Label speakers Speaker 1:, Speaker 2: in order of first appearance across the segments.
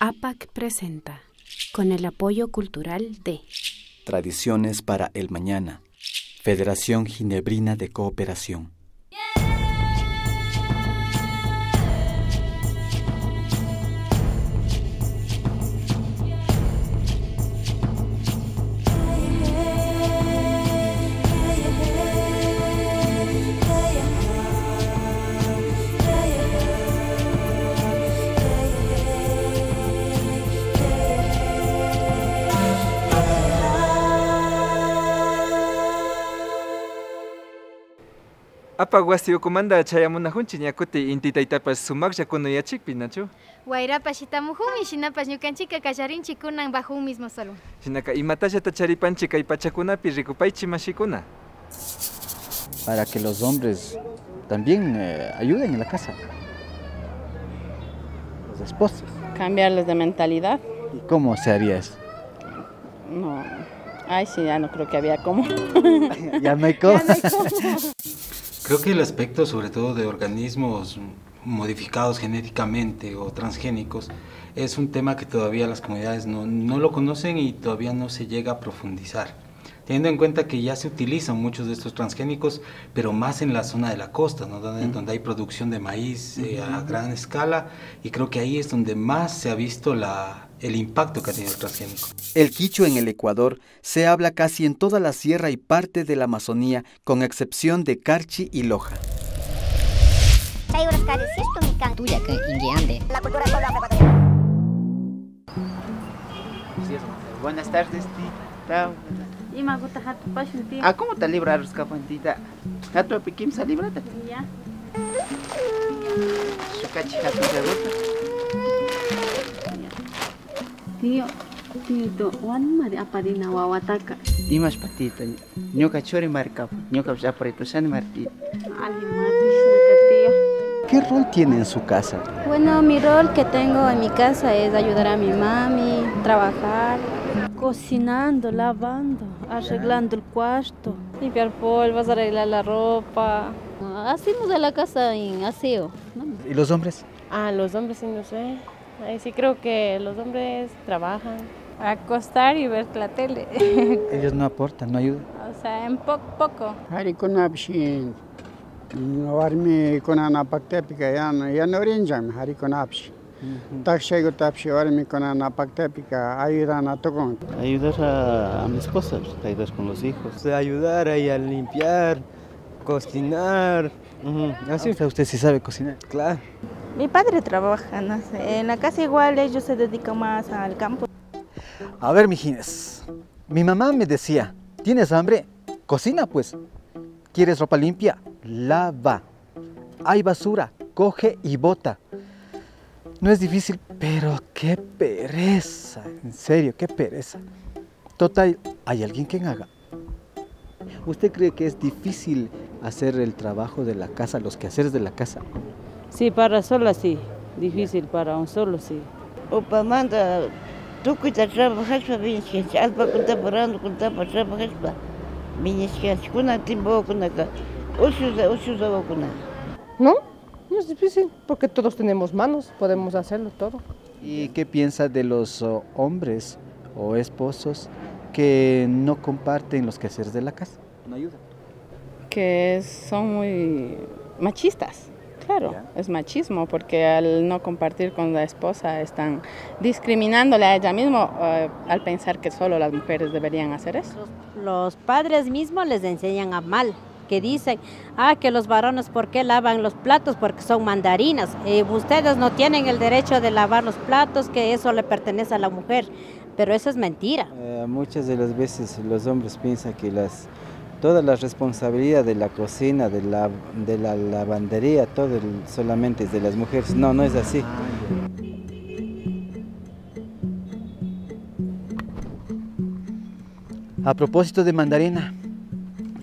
Speaker 1: APAC presenta, con el apoyo cultural de
Speaker 2: Tradiciones para el Mañana, Federación Ginebrina de Cooperación.
Speaker 3: Apa wasiukumanta chayamunajunchik ñakuti intitaytapas sumaklla kunuyachikpi, nachu?
Speaker 4: Wayrapas shitamuhunmi, shinapas ñukanchikqa kallarinchik kunan bajo un mismo suelo.
Speaker 3: Shinaka imatallata charipanchik kay pachakunapi rikupaychik mashikuna.
Speaker 5: Para que los hombres también ayuden en la casa. Los esposos.
Speaker 6: Cambiarles de mentalidad.
Speaker 5: ¿Y cómo se haría eso?
Speaker 6: No, ay sí, ya no creo que había cómo.
Speaker 5: Ya no hay cómo.
Speaker 7: Creo que el aspecto sobre todo de organismos modificados genéticamente o transgénicos es un tema que todavía las comunidades no lo conocen y todavía no se llega a profundizar. Teniendo en cuenta que ya se utilizan muchos de estos transgénicos, pero más en la zona de la costa, ¿no? Donde hay producción de maíz a gran escala, y creo que ahí es donde más se ha visto el impacto que ha tenido el transgénico.
Speaker 2: El quichua en el Ecuador se habla casi en toda la sierra y parte de la Amazonía, con excepción de Carchi y Loja.
Speaker 8: Buenas tardes, tita. ¿Cómo te libras, capantita? ¿Hatu piquim sa librata?
Speaker 6: Ya.
Speaker 8: Sukachi hatu pregunta.
Speaker 6: Tío, ¿cuándo me aparina wawataka?
Speaker 8: Dimas patita, ñoka chori marcapa, ñoka chaparito san martita.
Speaker 5: ¿Qué rol tiene en su casa?
Speaker 9: Bueno, mi rol que tengo en mi casa es ayudar a mi mami, trabajar, cocinando, lavando, arreglando el cuarto, limpiar polvos, arreglar la ropa. Hacemos de la casa en aseo, ¿no?
Speaker 5: ¿Y los hombres?
Speaker 10: Los hombres sí, no sé. Ahí sí creo que los hombres trabajan. Acostar y ver la tele.
Speaker 5: Ellos no aportan, no ayudan.
Speaker 10: O sea, en poco.
Speaker 11: Harikunapshin, warmi kunana paktepika ya no orinjam harikunapshi. Takshego tapshi warmi kunana paktepika ayudan a tokon.
Speaker 5: Ayudar a mi esposa, ayudar con los hijos.
Speaker 12: Ayudar ahí a limpiar, cocinar.
Speaker 5: Así. O sea, usted sí sabe cocinar.
Speaker 12: Claro.
Speaker 9: Mi padre trabaja, no sé, en la casa igual ellos se dedican más al campo.
Speaker 5: A ver, mijines, mi mamá me decía, ¿tienes hambre? Cocina pues. ¿Quieres ropa limpia? Lava. Hay basura, coge y bota. No es difícil, pero qué pereza, en serio, qué pereza. Total, ¿hay alguien que haga? ¿Usted cree que es difícil hacer el trabajo de la casa, los quehaceres de la casa?
Speaker 6: Sí, para sola sí, difícil para un solo sí.
Speaker 13: Opa, manda, tú que te trabajas para venir, que alba que te parando, que te trabajas para venir, que kuna timbo kuna ka, usuda kuna.
Speaker 10: No es difícil, porque todos tenemos manos, podemos hacerlo todo.
Speaker 5: ¿Y qué piensa de los hombres o esposos que no comparten los quehaceres de la casa? ¿No ayudan?
Speaker 6: Que son muy machistas. Claro, es machismo, porque al no compartir con la esposa están discriminándole a ella misma al pensar que solo las mujeres deberían hacer eso.
Speaker 9: Los padres mismos les enseñan a mal, que dicen, que los varones, ¿por qué lavan los platos? Porque son mandarinas. Ustedes no tienen el derecho de lavar los platos, que eso le pertenece a la mujer. Pero eso es mentira.
Speaker 12: Muchas de las veces los hombres piensan que toda la responsabilidad de la cocina, de la lavandería, todo solamente es de las mujeres. No, no es así.
Speaker 5: A propósito de mandarina,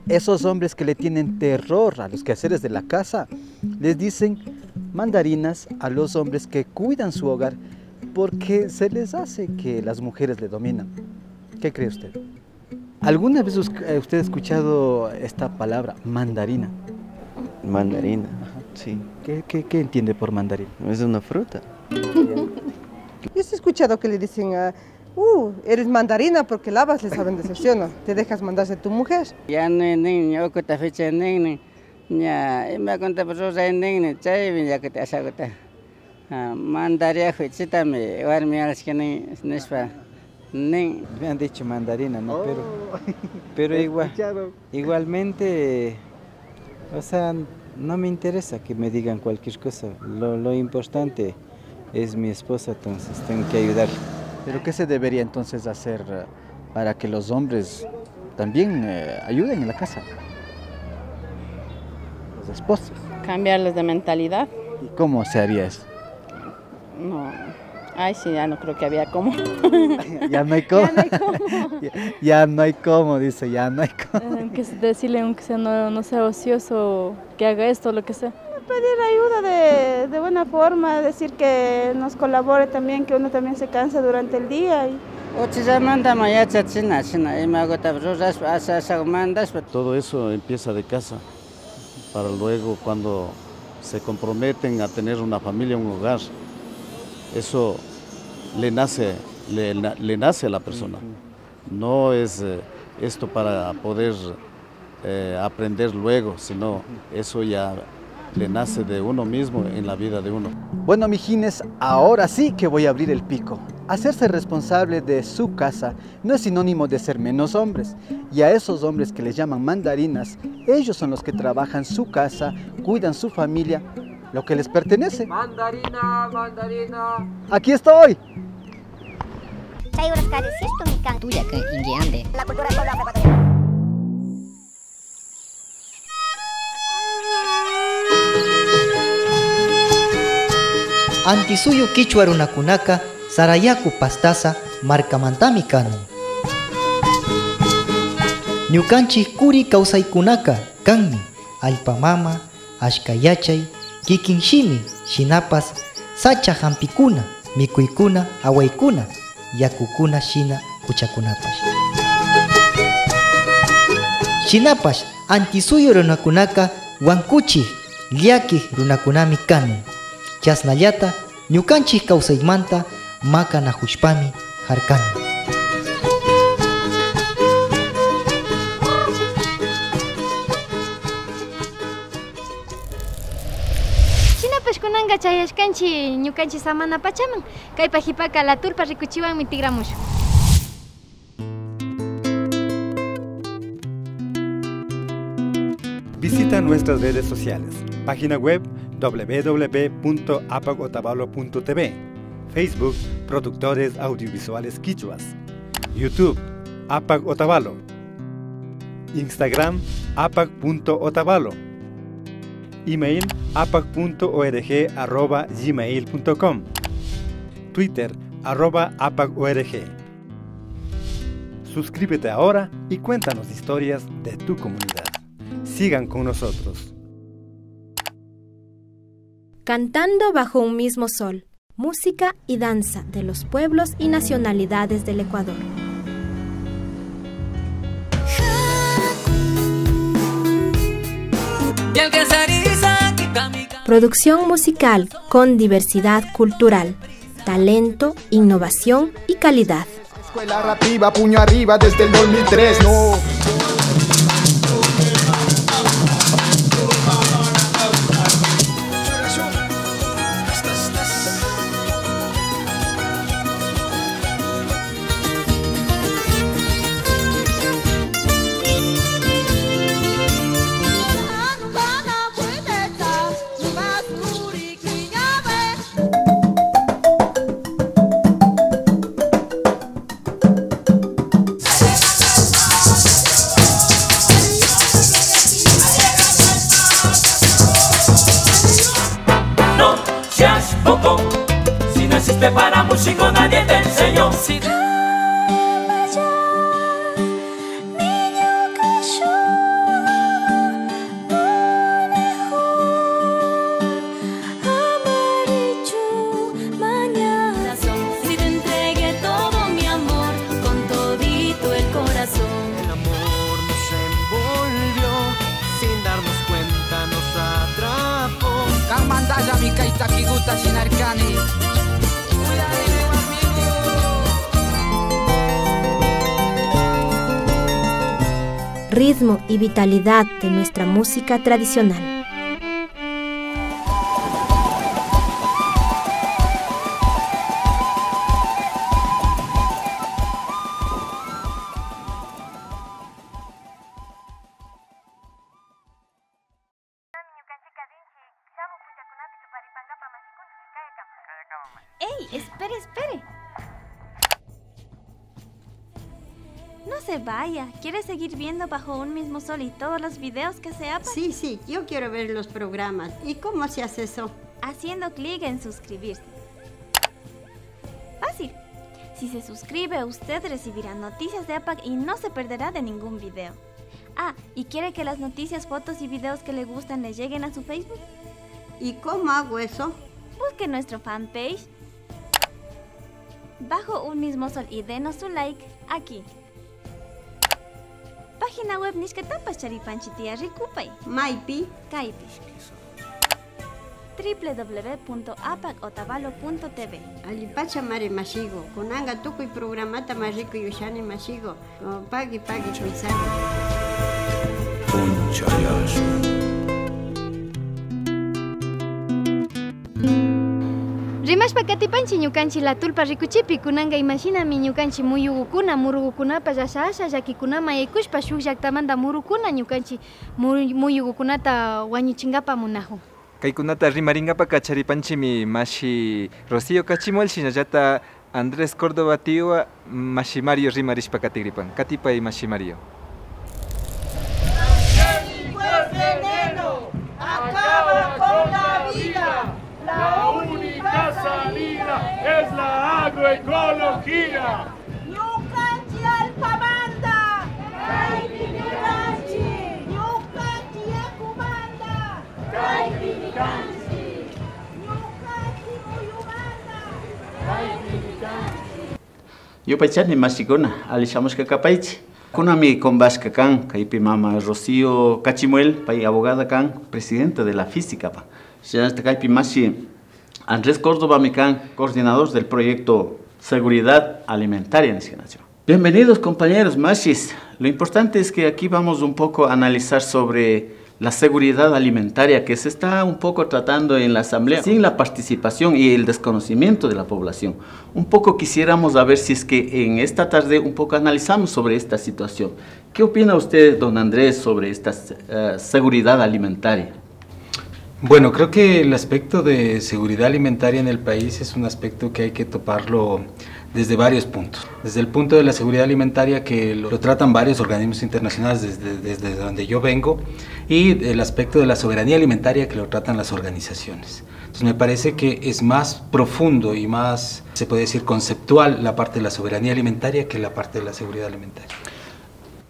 Speaker 5: esos hombres que le tienen terror a los quehaceres de la casa, les dicen mandarinas a los hombres que cuidan su hogar porque se les hace que las mujeres le dominan. ¿Qué cree usted? ¿Alguna vez usted ha escuchado esta palabra, mandarina?
Speaker 12: Mandarina, sí.
Speaker 5: ¿Qué entiende por mandarina?
Speaker 12: Es una fruta.
Speaker 10: Este es
Speaker 14: escuchado que le dicen, eres mandarina porque lavas, les saben decepciona, te dejas mandarse tu mujer.
Speaker 8: Ya no hay niño, que te fecha niño, ya me conta por eso hay niño, chay ya que te hace agota. Mandaria fecha me warmi alas que ni nespa.
Speaker 12: Me han dicho mandarina, ¿no? Pero igualmente, o sea, no me interesa que me digan cualquier cosa. Lo importante es mi esposa, entonces tengo que ayudarle.
Speaker 5: ¿Pero qué se debería entonces hacer para que los hombres también ayuden en la casa? Los esposos.
Speaker 6: Cambiarles de mentalidad.
Speaker 5: ¿Y cómo se haría eso?
Speaker 6: No, sí, ya no creo que había cómo.
Speaker 5: Ya no hay cómo. Ya no hay cómo, dice, ya no hay cómo.
Speaker 9: Decirle aunque sea no sea ocioso, que haga esto, lo que sea.
Speaker 15: Pedir ayuda de buena forma, decir que nos colabore también, que uno también se cansa durante el día.
Speaker 16: Todo eso empieza de casa, para luego cuando se comprometen a tener una familia, un hogar, eso le nace a la persona. No es esto para poder aprender luego, sino eso ya le nace de uno mismo en la vida de uno.
Speaker 5: Bueno, mijines, ahora sí que voy a abrir el pico. Hacerse responsable de su casa no es sinónimo de ser menos hombres. Y a esos hombres que les llaman mandarinas, ellos son los que trabajan su casa, cuidan su familia, lo que les pertenece.
Speaker 17: Mandarina, mandarina.
Speaker 5: ¡Aquí estoy!
Speaker 17: La cultura
Speaker 18: Antisuyo Quichua runakunaka Sarayaku pastasa markamantami kanun. Ñukanchik kuri kawsaykunaka kanmi allpamama, ashkayachay, kikinshimi, shinapas, sacha hampikuna, mikuykuna, awaykuna, yakukuna shina kuchakunapash. Shinapash antisuyo runakunaka wankuchik, llakik runakunami kanun. Chasnallata ñukanchik kawsaymanta makanahushpami harkani.
Speaker 4: Shinapash kunanga chayashkanchi ñukanchi samana pachaman. Kaypa hipaka la turpa rikuchiwanmi tigramushu.
Speaker 19: Visita nuestras redes sociales. Página web www.apagotavalo.tv, Facebook Productores Audiovisuales Quichuas, YouTube Apag Otavalo, Instagram apag.otavalo, email apag.org@gmail.com, Twitter @apagorg. Suscríbete ahora y cuéntanos historias de tu comunidad. Sigan con nosotros.
Speaker 20: Cantando bajo un mismo sol, música y danza de los pueblos y nacionalidades del Ecuador. Producción musical con diversidad cultural, talento, innovación y calidad.
Speaker 21: Escuela Rapiva, puño arriba desde el 2003, no.
Speaker 17: Para músico nadie te enseñó.
Speaker 22: Si te entregué todo mi amor con todito el corazón.
Speaker 17: El amor nos envolvió sin darnos cuenta, nos atrapó.
Speaker 23: Kamandaya mi kaita kiguta shinarkani.
Speaker 20: ritmo y vitalidad de nuestra música tradicional.
Speaker 1: ¡Ey! Espere. No se vaya. ¿Quiere seguir viendo Bajo un mismo sol y todos los videos que se APAC?
Speaker 3: Sí, yo quiero ver los programas. ¿Y cómo se hace eso?
Speaker 1: Haciendo clic en suscribirse. Fácil. Si se suscribe, usted recibirá noticias de APAC y no se perderá de ningún video. ¿Y quiere que las noticias, fotos y videos que le gustan le lleguen a su Facebook?
Speaker 3: ¿Y cómo hago eso?
Speaker 1: Busque nuestro fanpage Bajo un mismo sol y denos su like aquí. Página web Nishkatapas Charipanchitia Rikupay.
Speaker 3: Maipi.
Speaker 1: Kaipi. www.apacotavalo.tv.
Speaker 3: Alipacha mare masigo. Kunanga tukuy programata mariko yushani masigo. Pagi chuisano.
Speaker 4: Rimashpa katipanchi ñukanchi la tulpa rikuchipi kunanga imaginami ñukanchi muyugukuna murugukunapa llasasha llakikunama yaykushpa shuk llaktamanta murukuna ñukanchi muyugukunata wañuchingapa munajun.
Speaker 23: Kaykunata rimaringapa kacharipanchimi mashi Rocío Cachimuel shinallata Andrés Córdoba Tioa mashi Mario rimarishpa katigripan. Katipay mashi Mario.
Speaker 24: Veneno acaba con la vida. La única salida es la agroecología.
Speaker 25: Ñukanchi alpamanda, kaypi ñukanchi. Ñukanchi yakumanda, kaypi ñukanchi. Ñukanchi muyumanda, kaypi ñukanchi.
Speaker 26: Yupaychani mashikuna alishamushka kapaychi. Kunami convashka kan, kaypi mama Rocío Cachimuel, pay abogada kan, presidenta de la física pa. Hasta kaypi mashi Andrés Córdoba Micán, coordinador del proyecto Seguridad Alimentaria en esta nación. Bienvenidos compañeros mashis. Lo importante es que aquí vamos un poco a analizar sobre la seguridad alimentaria que se está un poco tratando en la asamblea sin la participación y el desconocimiento de la población. Un poco quisiéramos ver si es que en esta tarde un poco analizamos sobre esta situación. ¿Qué opina usted, don Andrés, sobre esta seguridad alimentaria?
Speaker 7: Bueno, creo que el aspecto de seguridad alimentaria en el país es un aspecto que hay que toparlo desde varios puntos. Desde el punto de la seguridad alimentaria, que lo tratan varios organismos internacionales desde donde yo vengo, y el aspecto de la soberanía alimentaria, que lo tratan las organizaciones. Entonces me parece que es más profundo y más, se puede decir, conceptual la parte de la soberanía alimentaria que la parte de la seguridad alimentaria.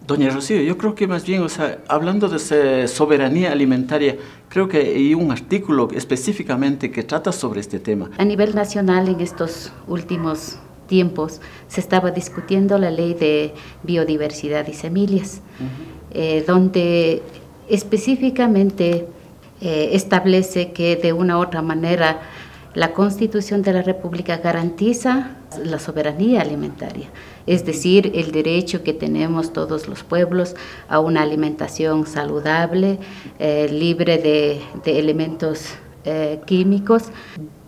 Speaker 26: Doña Rocío, yo creo que más bien, hablando de soberanía alimentaria, creo que hay un artículo específicamente que trata sobre este tema.
Speaker 27: A nivel nacional, en estos últimos tiempos, se estaba discutiendo la ley de biodiversidad y semillas, donde específicamente establece que de una u otra manera la Constitución de la República garantiza la soberanía alimentaria, es decir, el derecho que tenemos todos los pueblos a una alimentación saludable, libre de elementos químicos.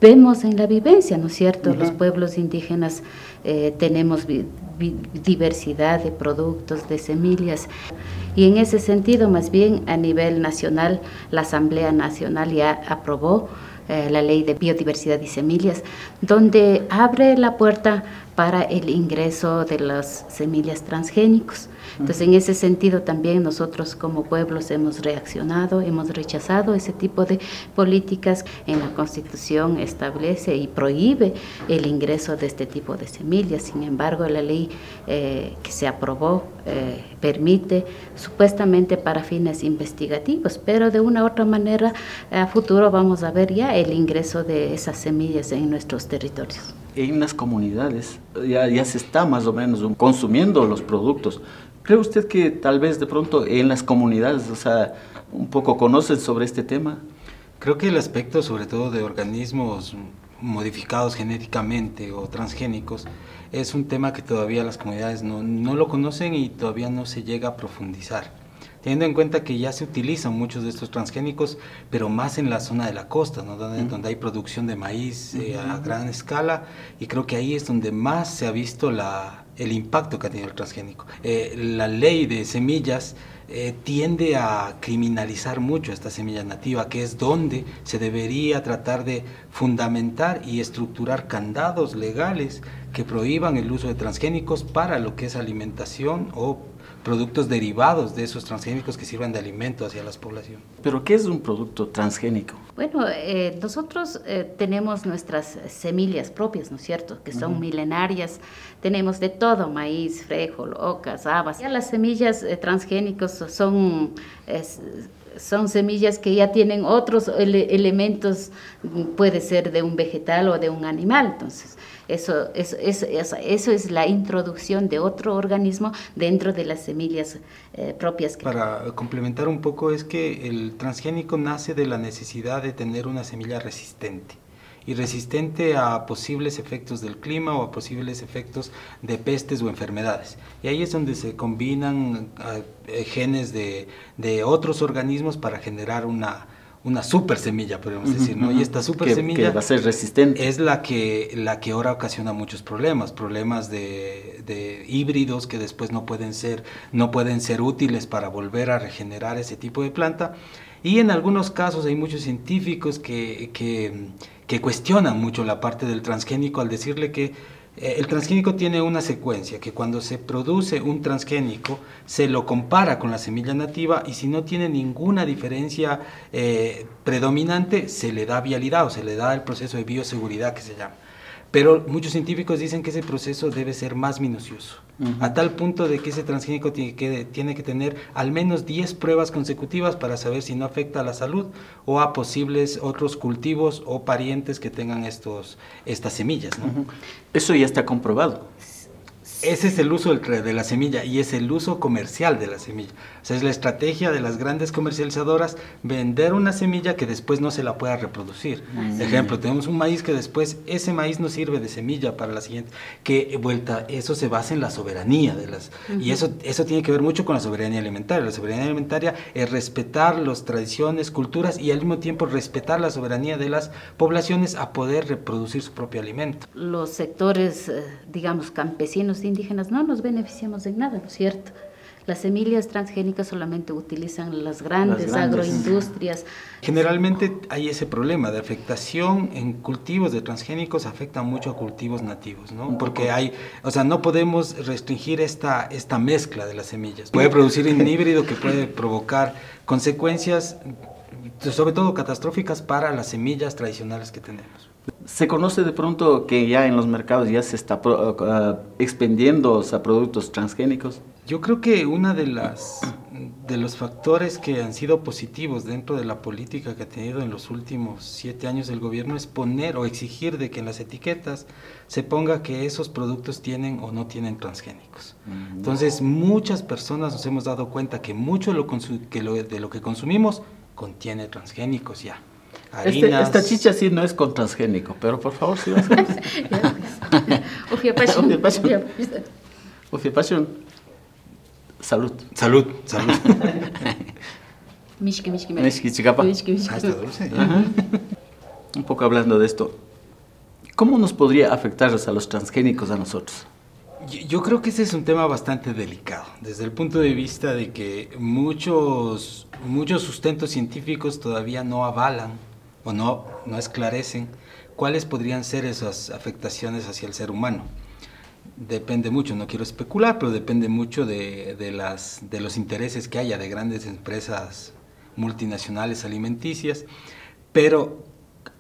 Speaker 27: Vemos en la vivencia, ¿no es cierto? Los pueblos indígenas tenemos diversidad de productos, de semillas, y en ese sentido, más bien a nivel nacional, la Asamblea Nacional ya aprobó la ley de biodiversidad y semillas, donde abre la puerta para el ingreso de las semillas transgénicos. Entonces, en ese sentido también nosotros como pueblos hemos reaccionado, hemos rechazado ese tipo de políticas. En la Constitución establece y prohíbe el ingreso de este tipo de semillas. Sin embargo, la ley que se aprobó permite supuestamente para fines investigativos, pero de una u otra manera a futuro vamos a ver ya el ingreso de esas semillas en nuestros territorios.
Speaker 26: En las comunidades ya se está más o menos consumiendo los productos. ¿Cree usted que tal vez de pronto en las comunidades, un poco conocen sobre este tema?
Speaker 7: Creo que el aspecto sobre todo de organismos modificados genéticamente o transgénicos es un tema que todavía las comunidades no lo conocen y todavía no se llega a profundizar. teniendo en cuenta que ya se utilizan muchos de estos transgénicos, pero más en la zona de la costa, ¿no? Donde hay producción de maíz a gran escala, y creo que ahí es donde más se ha visto el impacto que ha tenido el transgénico. La ley de semillas tiende a criminalizar mucho esta semilla nativa, que es donde se debería tratar de fundamentar y estructurar candados legales que prohíban el uso de transgénicos para lo que es alimentación o productos derivados de esos transgénicos que sirvan de alimento hacia las poblaciones.
Speaker 26: ¿Pero qué es un producto transgénico?
Speaker 27: Bueno, nosotros tenemos nuestras semillas propias, ¿no es cierto?, que son milenarias. Tenemos de todo: maíz, frijol, ocas, habas. Ya las semillas transgénicos son semillas que ya tienen otros elementos, puede ser de un vegetal o de un animal. Entonces, eso es la introducción de otro organismo dentro de las semillas propias.
Speaker 7: Para complementar un poco, es que el transgénico nace de la necesidad de tener una semilla resistente, y resistente a posibles efectos del clima o a posibles efectos de pestes o enfermedades. Y ahí es donde se combinan genes de otros organismos para generar una super semilla, podríamos decir, ¿no? Y esta super semilla
Speaker 26: que va a ser resistente.
Speaker 7: Es la que ahora ocasiona muchos problemas de híbridos que después no pueden ser útiles para volver a regenerar ese tipo de planta. Y en algunos casos hay muchos científicos que cuestionan mucho la parte del transgénico al decirle que el transgénico tiene una secuencia, que cuando se produce un transgénico se lo compara con la semilla nativa, y si no tiene ninguna diferencia predominante se le da vialidad o se le da el proceso de bioseguridad que se llama. Pero muchos científicos dicen que ese proceso debe ser más minucioso, a tal punto de que ese transgénico tiene que tener al menos 10 pruebas consecutivas para saber si no afecta a la salud o a posibles otros cultivos o parientes que tengan estas semillas, ¿no?
Speaker 26: Eso ya está comprobado.
Speaker 7: Ese es el uso de la semilla, y es el uso comercial de la semilla. O sea, es la estrategia de las grandes comercializadoras vender una semilla que después no se la pueda reproducir. Ejemplo, tenemos un maíz que después ese maíz no sirve de semilla para la siguiente. Eso se basa en la soberanía de las... Y eso tiene que ver mucho con la soberanía alimentaria. La soberanía alimentaria es respetar las tradiciones, culturas, y al mismo tiempo respetar la soberanía de las poblaciones a poder reproducir su propio alimento.
Speaker 27: Los sectores, digamos, campesinos, indígenas, no nos beneficiamos en nada, ¿no es cierto? Las semillas transgénicas solamente utilizan las grandes agroindustrias.
Speaker 7: Generalmente hay ese problema de afectación en cultivos de transgénicos, afecta mucho a cultivos nativos, ¿no? Porque no podemos restringir esta mezcla de las semillas. Puede producir un híbrido que puede provocar consecuencias, sobre todo catastróficas, para las semillas tradicionales que tenemos.
Speaker 26: ¿Se conoce de pronto que ya en los mercados ya se está expendiendo productos transgénicos?
Speaker 7: Yo creo que uno de los factores que han sido positivos dentro de la política que ha tenido en los últimos 7 años el gobierno es poner o exigir de que en las etiquetas se ponga que esos productos tienen o no tienen transgénicos. Entonces, muchas personas nos hemos dado cuenta que mucho de lo que consumimos contiene transgénicos ya.
Speaker 26: Esta chicha sí no es con transgénico, pero por favor, sí. Pasión. Salud.
Speaker 7: Salud.
Speaker 26: Mishki chicapa.
Speaker 7: Está dulce.
Speaker 26: Un poco hablando de esto, ¿cómo nos podría afectar a los transgénicos a nosotros?
Speaker 7: Yo creo que ese es un tema bastante delicado, desde el punto de vista de que muchos sustentos científicos todavía no avalan o no esclarecen cuáles podrían ser esas afectaciones hacia el ser humano. Depende mucho, no quiero especular, pero depende mucho de los intereses que haya de grandes empresas multinacionales alimenticias, pero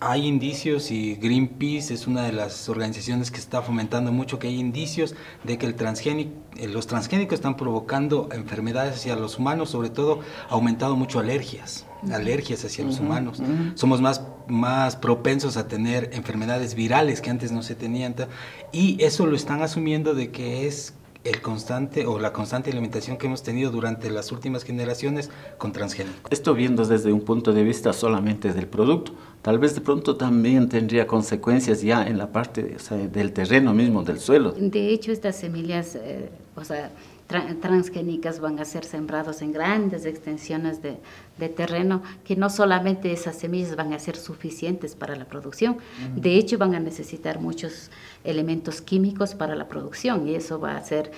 Speaker 7: hay indicios, y Greenpeace es una de las organizaciones que está fomentando mucho, que hay indicios de que los transgénicos están provocando enfermedades hacia los humanos, sobre todo ha aumentado mucho alergias hacia los humanos. Somos más propensos a tener enfermedades virales que antes no se tenían, y eso lo están asumiendo de que es la constante alimentación que hemos tenido durante las últimas generaciones con transgénicos.
Speaker 26: Esto viendo desde un punto de vista solamente del producto. tal vez de pronto también tendría consecuencias ya en la parte, o sea, del terreno mismo, del suelo.
Speaker 27: De hecho, estas semillas, transgénicas van a ser sembrados en grandes extensiones de terreno, que no solamente esas semillas van a ser suficientes para la producción, de hecho van a necesitar muchos elementos químicos para la producción, y eso va a hacer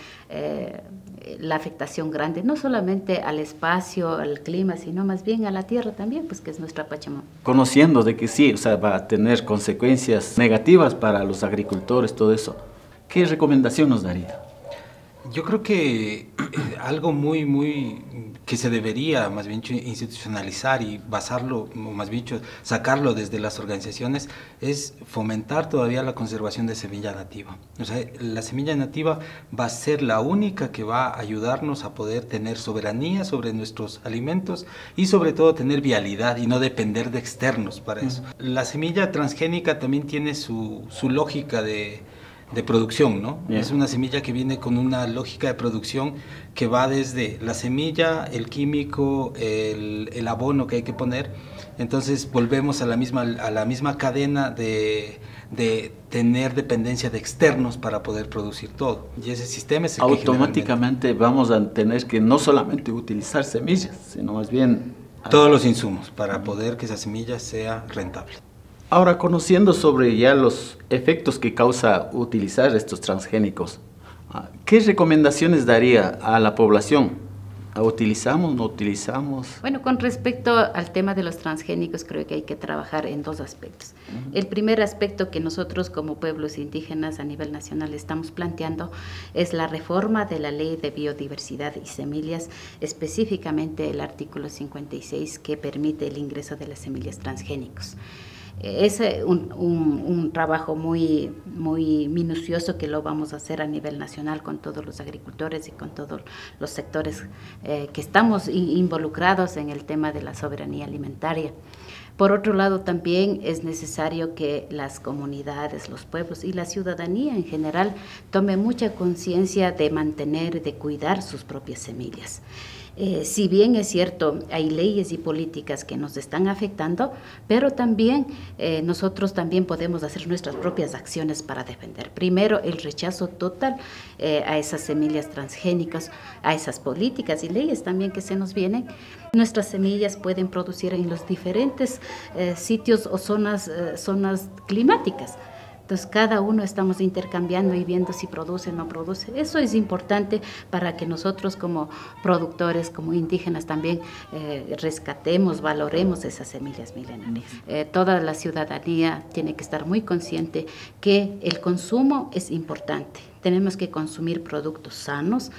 Speaker 27: la afectación grande, no solamente al espacio, al clima, sino más bien a la tierra también, pues que es nuestra Pachamama.
Speaker 26: Conociendo de que sí, o sea, va a tener consecuencias negativas para los agricultores, todo eso, ¿qué recomendación nos daría?
Speaker 7: Yo creo que algo muy que se debería más bien institucionalizar y basarlo, o más bien sacarlo desde las organizaciones, es fomentar todavía la conservación de semilla nativa. O sea, la semilla nativa va a ser la única que va a ayudarnos a poder tener soberanía sobre nuestros alimentos y sobre todo tener vialidad y no depender de externos para eso. La semilla transgénica también tiene su lógica de producción, ¿no? Yeah. Es una semilla que viene con una lógica de producción que va desde la semilla, el químico, el abono que hay que poner. Entonces volvemos a la misma cadena de tener dependencia de externos para poder producir todo. Y ese sistema es el que
Speaker 26: automáticamente vamos a tener que no solamente utilizar semillas, sino más bien
Speaker 7: todos los insumos para poder que esa semilla sea rentable.
Speaker 26: Ahora, conociendo sobre ya los efectos que causa utilizar estos transgénicos, ¿qué recomendaciones daría a la población? ¿Utilizamos, no utilizamos?
Speaker 27: Bueno, con respecto al tema de los transgénicos, creo que hay que trabajar en dos aspectos. El primer aspecto que nosotros como pueblos indígenas a nivel nacional estamos planteando es la reforma de la Ley de Biodiversidad y Semillas, específicamente el artículo 56 que permite el ingreso de las semillas transgénicos. Es un trabajo muy minucioso que lo vamos a hacer a nivel nacional con todos los agricultores y con todos los sectores que estamos involucrados en el tema de la soberanía alimentaria. Por otro lado, también es necesario que las comunidades, los pueblos y la ciudadanía en general tome mucha conciencia de mantener, de cuidar sus propias semillas. Si bien es cierto, hay leyes y políticas que nos están afectando, pero también nosotros también podemos hacer nuestras propias acciones para defender. Primero, el rechazo total a esas semillas transgénicas, a esas políticas y leyes también que se nos vienen. Nuestras semillas pueden producir en los diferentes sitios o zonas climáticas. Entonces, cada uno estamos intercambiando y viendo si produce o no produce. Eso es importante para que nosotros como productores, como indígenas también rescatemos, valoremos esas semillas milenarias. Toda la ciudadanía tiene que estar muy consciente que el consumo es importante. Tenemos que consumir productos sanos,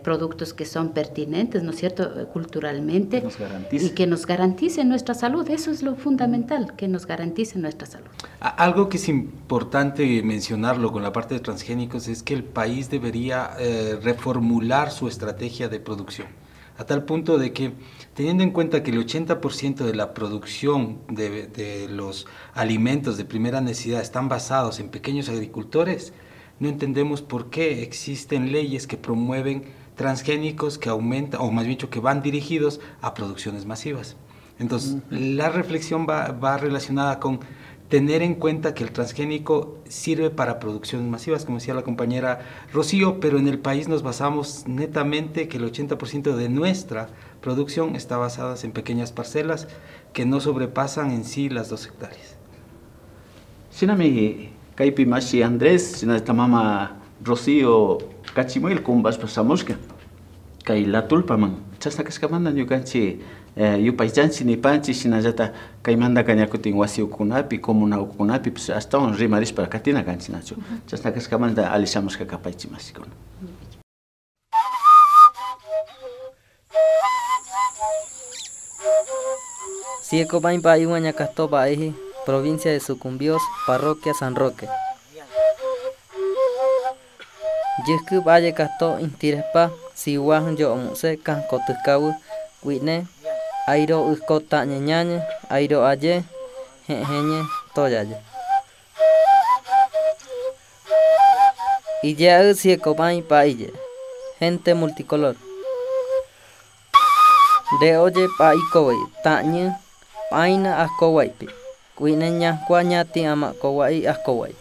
Speaker 27: productos que son pertinentes, ¿no es cierto?, culturalmente, y que nos garanticen nuestra salud. Eso es lo fundamental, que nos garanticen nuestra salud.
Speaker 7: Algo que es importante mencionarlo con la parte de transgénicos es que el país debería reformular su estrategia de producción, a tal punto de que, teniendo en cuenta que el 80% de la producción de los alimentos de primera necesidad están basados en pequeños agricultores, no entendemos por qué existen leyes que promueven transgénicos que aumentan, o más bien dicho, que van dirigidos a producciones masivas. Entonces, la reflexión va relacionada con tener en cuenta que el transgénico sirve para producciones masivas, como decía la compañera Rocío, pero en el país nos basamos netamente que el 80% de nuestra producción está basada en pequeñas parcelas que no sobrepasan en sí las 2 hectáreas.
Speaker 26: Kaipi Mashi Andrés, sina esta mama Rocío Cachimuel kumbas pasamushka. Kai la tulpa man. Chasta kaskamanda nyukanchi yupaychanchi ni panchi sina jata kai manda kanyakutin wasi ukunapi komuna ukunapi pues hasta un rimaris para katina kanchi nacho. Chasta kaskamanda alishamushka kapaichi masikona.
Speaker 2: Sieko baimpa iwaña kastoba eji, provincia de Sucumbíos, parroquia San Roque. Yesku valle casto intirespa, si wajan yo omuse kan kotuskawu, witne, airo uskota ñeñañe, airo aye, jeñe, toyaye. Ille sieko baimpa ille, gente multicolor. De oye pa ikowe, tañe, paina askowaipi. Kuineña kuañati ama kowai askowai.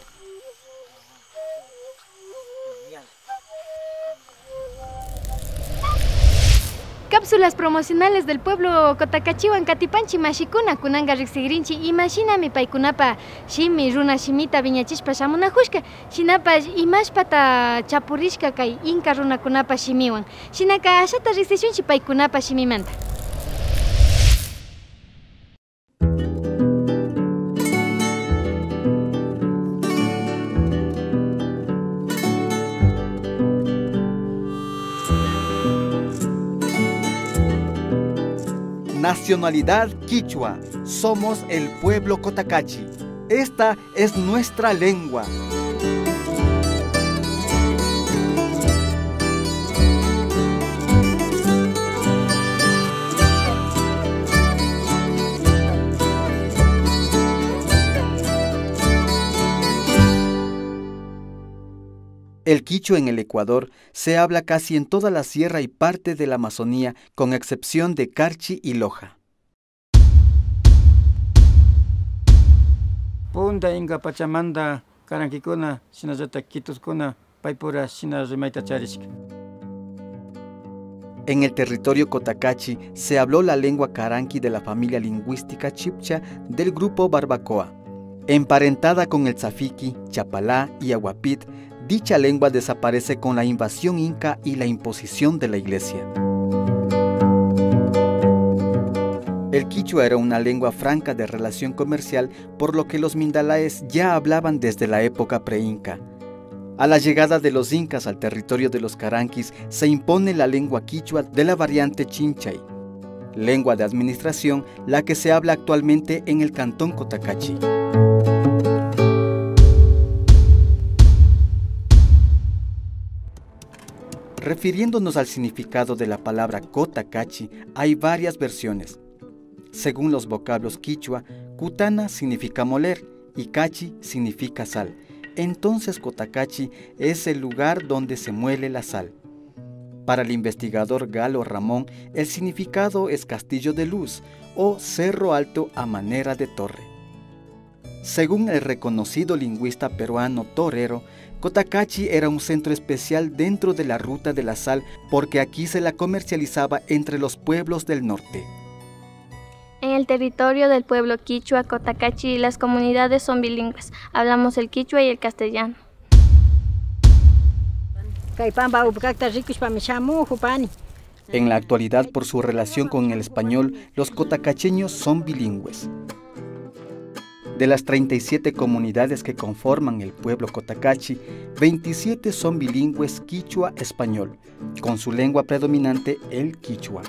Speaker 4: Cápsulas promocionales del pueblo Cotacachiwan Katipanchi Mashikuna kunanga riqsigrinchi imashinami paykunapa shimi runa shimita viñachishpa shamunajushka shinapash imashpata chapurishka kay inka runakunapa shimiwan shinaka ashata riqsishunchi paykunapa shimimanta.
Speaker 5: Nacionalidad quichua. Somos el pueblo Cotacachi. Esta es nuestra lengua. El quichua en el Ecuador se habla casi en toda la sierra y parte de la Amazonía, con excepción de Carchi y Loja.
Speaker 6: Punta inga Pachamanda, Karanquicuna, Sinayata Quituscuna, Paipura, Sinayamaita Charishka.
Speaker 5: En el territorio Cotacachi se habló la lengua caranqui de la familia lingüística chipcha del grupo Barbacoa. Emparentada con el Tzafiqui, Chapalá y Aguapit, dicha lengua desaparece con la invasión inca y la imposición de la iglesia. El quichua era una lengua franca de relación comercial, por lo que los mindalaes ya hablaban desde la época pre-inca. A la llegada de los incas al territorio de los caranquis se impone la lengua quichua de la variante Chinchay, lengua de administración, la que se habla actualmente en el cantón Cotacachi. Refiriéndonos al significado de la palabra Cotacachi, hay varias versiones. Según los vocablos quichua, cutana significa moler y cachi significa sal. Entonces Cotacachi es el lugar donde se muele la sal. Para el investigador Galo Ramón, el significado es castillo de luz o cerro alto a manera de torre. Según el reconocido lingüista peruano Torero, Cotacachi era un centro especial dentro de la ruta de la sal porque aquí se la comercializaba entre los pueblos del norte.
Speaker 8: En el territorio del pueblo quichua Cotacachi las comunidades son bilingües, hablamos el quichua y el castellano.
Speaker 5: En la actualidad, por su relación con el español, los cotacacheños son bilingües. De las 37 comunidades que conforman el pueblo Cotacachi, 27 son bilingües quichua-español, con su lengua predominante el quichua.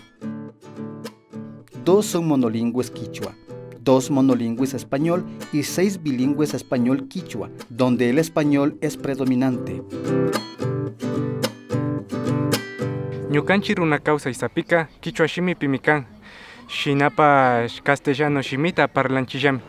Speaker 5: 2 son monolingües quichua, 2 monolingües español y 6 bilingües español-quichua, donde el español es predominante.
Speaker 10: Ñukanchi runa causa Izapica, quichua shimi pimican, shinapa castellano shimita parlanchillami.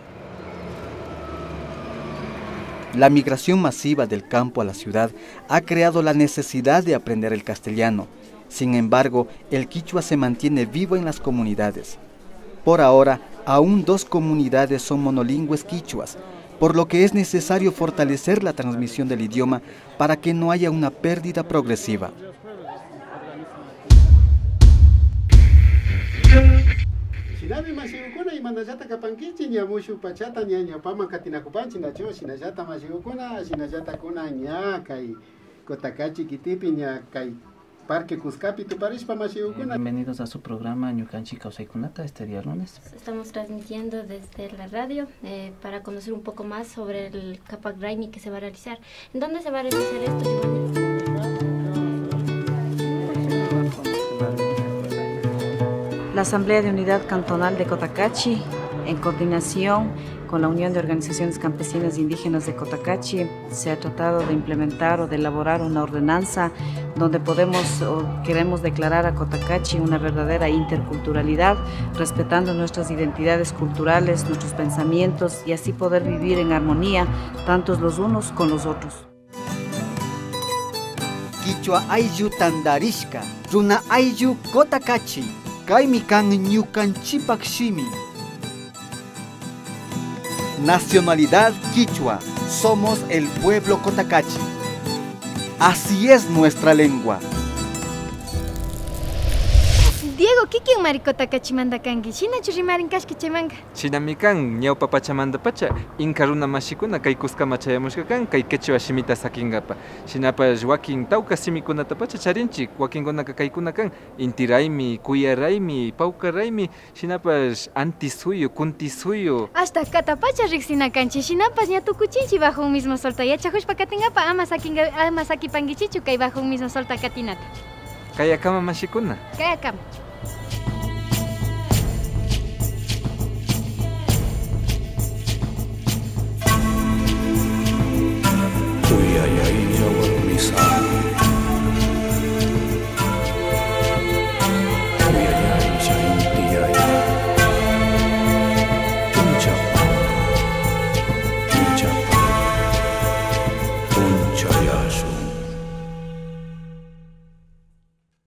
Speaker 5: La migración masiva del campo a la ciudad ha creado la necesidad de aprender el castellano. Sin embargo, el quichua se mantiene vivo en las comunidades. Por ahora, aún 2 comunidades son monolingües quichuas, por lo que es necesario fortalecer la transmisión del idioma para que no haya una pérdida progresiva.
Speaker 11: Sinami mashigukuna imanallata kapankichi ñamushu pachata ñañapama katinakupanchi nacho sinallata mashigukuna sinallata kuna ña kay Cotacachi kitipi ña kay Parque Cuscapi tuparishpa mashigukuna.
Speaker 12: Bienvenidos a su programa Ñukanchi Kausaykunata este día lunes.
Speaker 8: Estamos transmitiendo desde la radio para conocer un poco más sobre el Capac Raimi que se va a realizar. ¿En dónde se va a realizar esto?
Speaker 13: La Asamblea de Unidad Cantonal de Cotacachi, en coordinación con la Unión de Organizaciones Campesinas e Indígenas de Cotacachi, se ha tratado de implementar o de elaborar una ordenanza donde queremos declarar a Cotacachi una verdadera interculturalidad, respetando nuestras identidades culturales, nuestros pensamientos y así poder vivir en armonía, tantos los unos con los otros.
Speaker 5: Quichua ayllu tandarishka, runa ayllu Cotacachi. Kaymi kan ñukanchipak shimi. nacionalidad quichua, somos el pueblo Cotacachi. Así es nuestra lengua.
Speaker 4: Diego, ¿quién maricota cachimanda kangi? China churrimarin kashki chemanga.
Speaker 23: Chinamikan, ñawpa pachamanda pacha, inka runa mashikuna kay kuskama chayamushkakan, kay quechua shimita sakingapa. Shinapash wakin tawka simikunata pacha charinchik, wakinkunaka kaykunakan, intiraymi, kuyaraymi, pawkaraymi, shinapash antisuyo, kuntisuyo.
Speaker 4: Hasta katapacha riksina kanchi, shinapas ña tukuchinchi bajo un mismo solta. Yachajushpa katingapa ama sakipangichichu kay bajo un mismo solta katinata.
Speaker 23: Kayakama mashikuna.
Speaker 4: Kayakama.
Speaker 24: Uyayaya warmisa